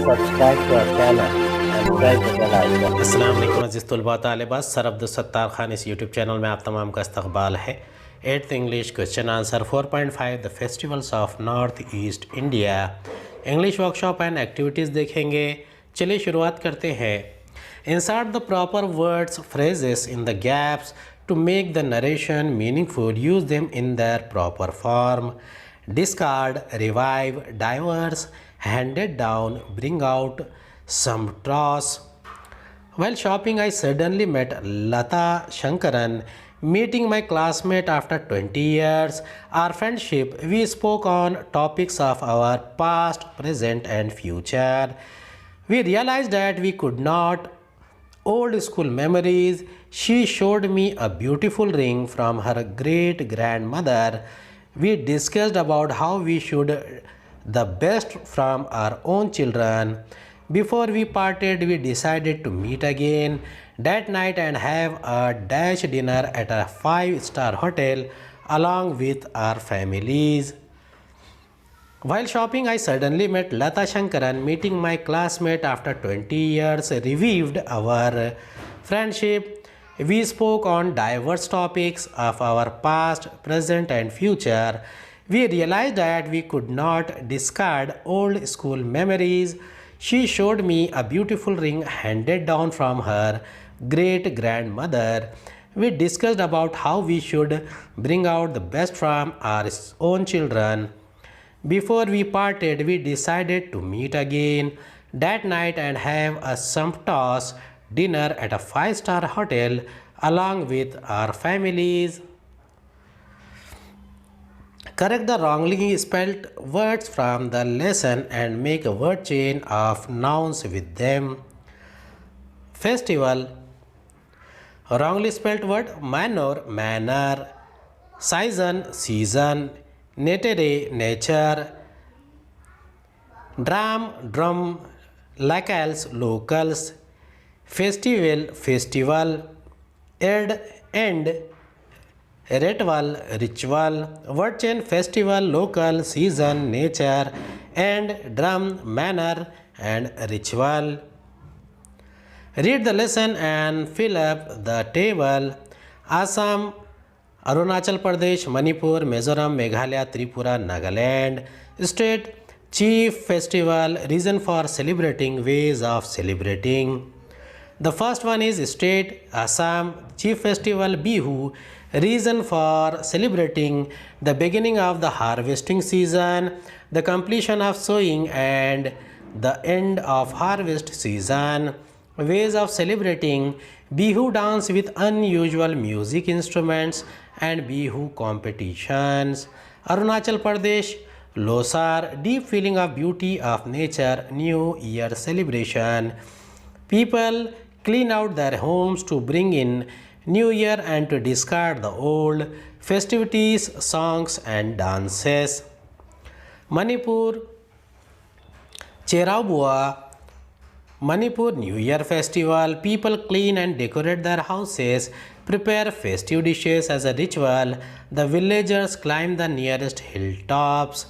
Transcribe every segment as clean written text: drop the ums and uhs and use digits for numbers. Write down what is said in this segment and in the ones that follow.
subscribe to our channel and press the bell icon. अस्सलाम वालेकुम अज़ीज़ तलबा तालिबात। सर अब्दुल खान इस यूट्यूब चैनल में आप तमाम का इस्तकबाल है। 8th English question answer 4.5 the festivals of north east India English workshop and activities देखेंगे। चलिए शुरुआत करते हैं। Insert the proper words phrases in the gaps to make the narration meaningful, use them in their proper form. Discard, revive, diverse, handed down, bring out, some toss. While shopping, I suddenly met Lata Shankaran, meeting my classmate after 20 years. Our friendship, we spoke on topics of our past, present, and future. We realized that we could not old school memories. She showed me a beautiful ring from her great grandmother. We discussed about how we should the best from our own children. Before we parted, we decided to meet again that night and have a dash dinner at a 5-star hotel along with our families. While shopping, I suddenly met Lata Shankaran, meeting my classmate after 20 years, revived our friendship. We spoke on diverse topics of our past, present, and future. We realized that we could not discard old school memories. She showed me a beautiful ring handed down from her great grandmother. We discussed about how we should bring out the best from our own children. Before we parted, we decided to meet again that night and have a sumptuous dinner at a 5-star hotel along with our families. Correct the wrongly spelled words from the lesson and make a word chain of nouns with them. Festival. Wrongly spelled word manor, manner. Season, season. Natere, nature. Drum, drum. Locals, locals. Festival, festival. End, ritual, ritual. Word chain festival, local, season, nature, end, drum, manner, and ritual. Read the lesson and fill up the table. Assam, Arunachal Pradesh, Manipur, Mizoram, Meghalaya, Tripura, Nagaland. State, chief festival, reason for celebrating, ways of celebrating. The first one is state, Assam, chief festival Bihu, reason for celebrating the beginning of the harvesting season, the completion of sowing and the end of harvest season. Ways of celebrating, Bihu dance with unusual music instruments and Bihu competitions. Arunachal Pradesh, Losar, deep feeling of beauty of nature, New Year celebration. People clean out their homes to bring in New Year and to discard the old, festivities, songs and dances. Manipur, Cherabua, Manipur New Year festival. People clean and decorate their houses, prepare festive dishes as a ritual. The villagers climb the nearest hilltops.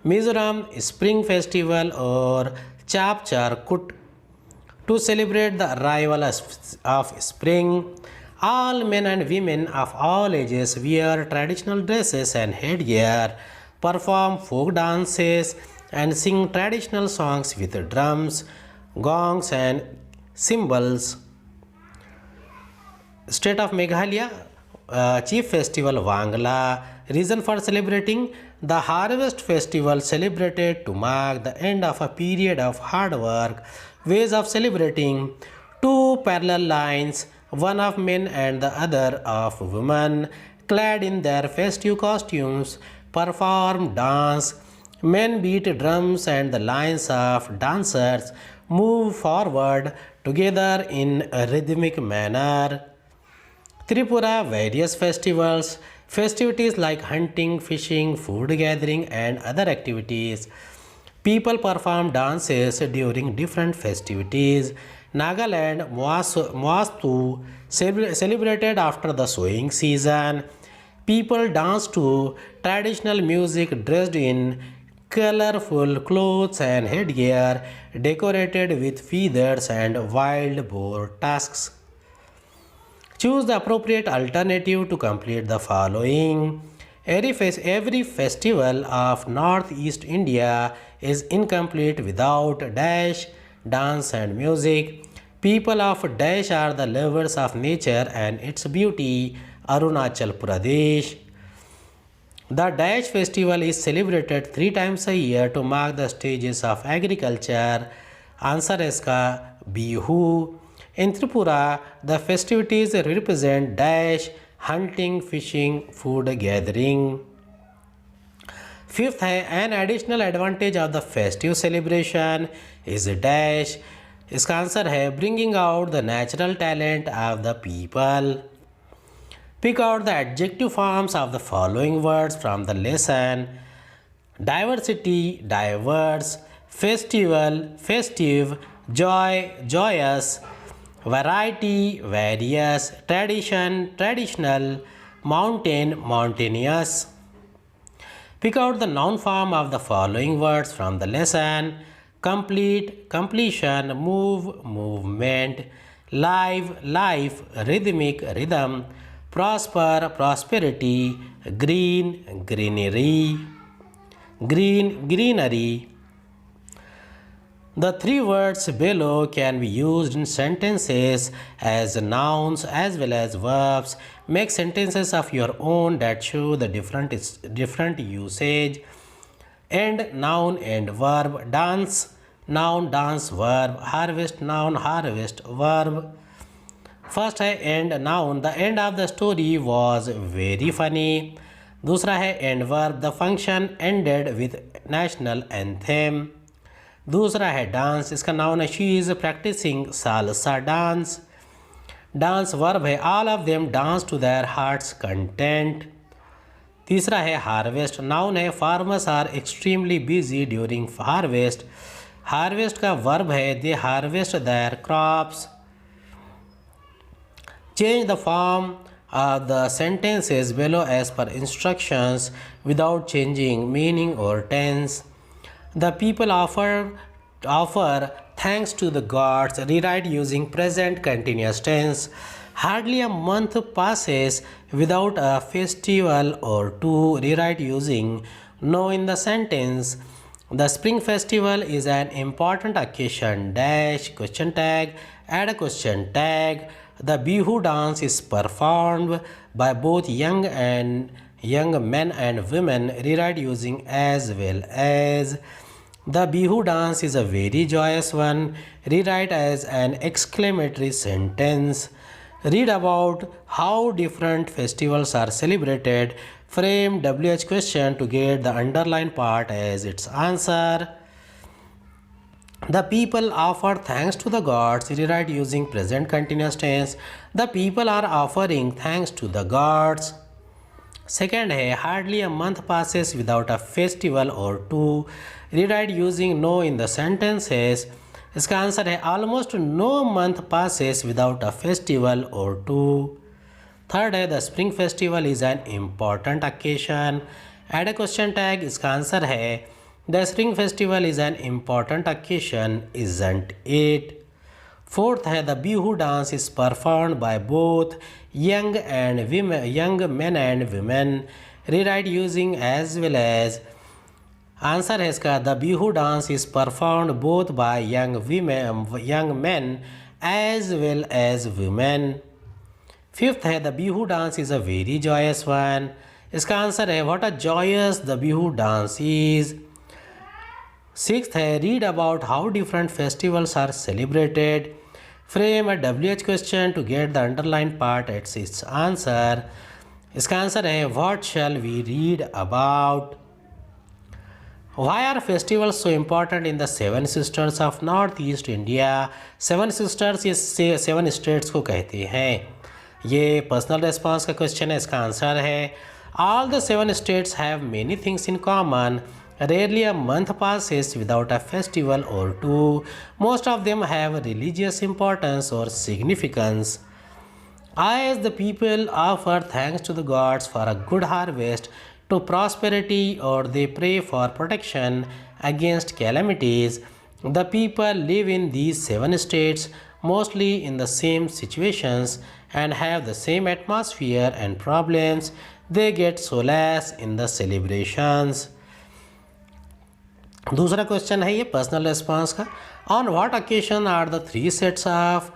Mizoram Spring Festival or Chap Char Kut, to celebrate the arrival of spring. All men and women of all ages wear traditional dresses and headgear, perform folk dances, and sing traditional songs with drums, gongs, and cymbals. State of Meghalaya, chief festival Wangla, reason for celebrating the harvest festival celebrated to mark the end of a period of hard work. Ways of celebrating, two parallel lines, one of men and the other of women, clad in their festive costumes, perform dance. Men beat drums and the lines of dancers move forward together in a rhythmic manner. Tripura, various festivals, festivities like hunting, fishing, food gathering and other activities. People perform dances during different festivities. Nagaland, Moastu, celebrated after the sowing season. People dance to traditional music dressed in colorful clothes and headgear decorated with feathers and wild boar tusks. Choose the appropriate alternative to complete the following. Every festival of Northeast India is incomplete without dash, dance and music. People of dash are the lovers of nature and its beauty. Arunachal Pradesh. The Dash festival is celebrated 3 times a year to mark the stages of agriculture. Answer is ka Bihu. In Tripura, the festivities represent Dash, hunting, fishing, food gathering. Fifth है an additional advantage of the festive celebration is Dash. इसका answer है bringing out the natural talent of the people. Pick out the adjective forms of the following words from the lesson. Diversity, diverse, festival, festive, joy, joyous, variety, various, tradition, traditional, mountain, mountainous. Pick out the noun form of the following words from the lesson. Complete, completion, move, movement, live, life, rhythmic, rhythm, prosper, prosperity, green, greenery, green, greenery. The 3 words below can be used in sentences as nouns as well as verbs. Make sentences of your own that show the different usage. And noun and verb. Dance, noun, dance, verb. Harvest, noun, harvest, verb. First है end noun the end of the story was very funny. दूसरा है end verb the function ended with national anthem. दूसरा है dance इसका noun है she is practising salsa dance. Dance verb है all of them dance to their heart's content. तीसरा है harvest noun है farmers are extremely busy during harvest. Harvest का verb है they harvest their crops. Change the form of the sentences below as per instructions without changing meaning or tense. The people offer thanks to the gods. Rewrite using present continuous tense. Hardly a month passes without a festival or two. Rewrite using no in the sentence. The spring festival is an important occasion. Dash question tag. Add a question tag. The Bihu dance is performed by both young men and women. Rewrite using as well as. The Bihu dance is a very joyous one. Rewrite as an exclamatory sentence. Read about how different festivals are celebrated. Frame WH question to get the underlined part as its answer. The people offer thanks to the gods. Rewrite using present continuous tense. The people are offering thanks to the gods. Second है hardly a month passes without a festival or two. Rewrite using no in the sentences. इसका answer है almost no month passes without a festival or two. Third है the spring festival is an important occasion. Add a question tag. इसका answer है the spring festival is an important occasion, isn't it? Fourth है the Bihu dance is performed by both young men and women. Rewrite using as well as. Answer है इसका the Bihu dance is performed both by young men as well as women. Fifth है the Bihu dance is a very joyous one. इसका answer है what a joyous the Bihu dance is. Sixth है read about how different festivals are celebrated. Frame a WH question to get the underlined part at its answer. इसका answer है what shall we read about. Why are festivals so important in the 7 sisters of Northeast India? 7 sisters ये 7 states को कहते हैं. ये personal response का question है. इसका आंसर है all the 7 states have many things in common. Rarely a month passes without a festival or two. Most of them have religious importance or significance. As the people offer thanks to the gods for a good harvest to prosperity or they pray for protection against calamities. The people live in these 7 states, mostly in the same situations and have the same atmosphere and problems. They get solace in the celebrations. दूसरा question है ये personal response का. On what occasion are the 3 sets of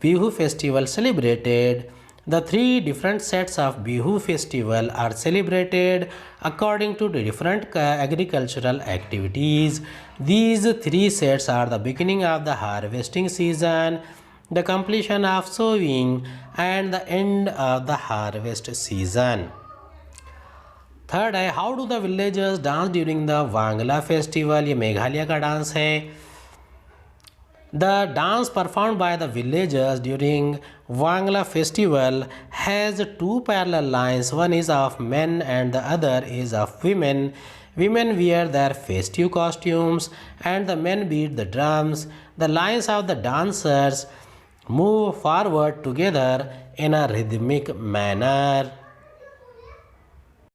Bihu festival celebrated. The 3 different sets of Bihu festival are celebrated according to the different agricultural activities. These 3 sets are the beginning of the harvesting season, the completion of sowing, and the end of the harvest season. Third है how do the villagers dance during the Wangala festival. ये मेघालय का dance है. The dance performed by the villagers during Wangala festival has 2 parallel lines. One is of men and the other is of women. Women wear their festive costumes and the men beat the drums. The lines of the dancers move forward together in a rhythmic manner.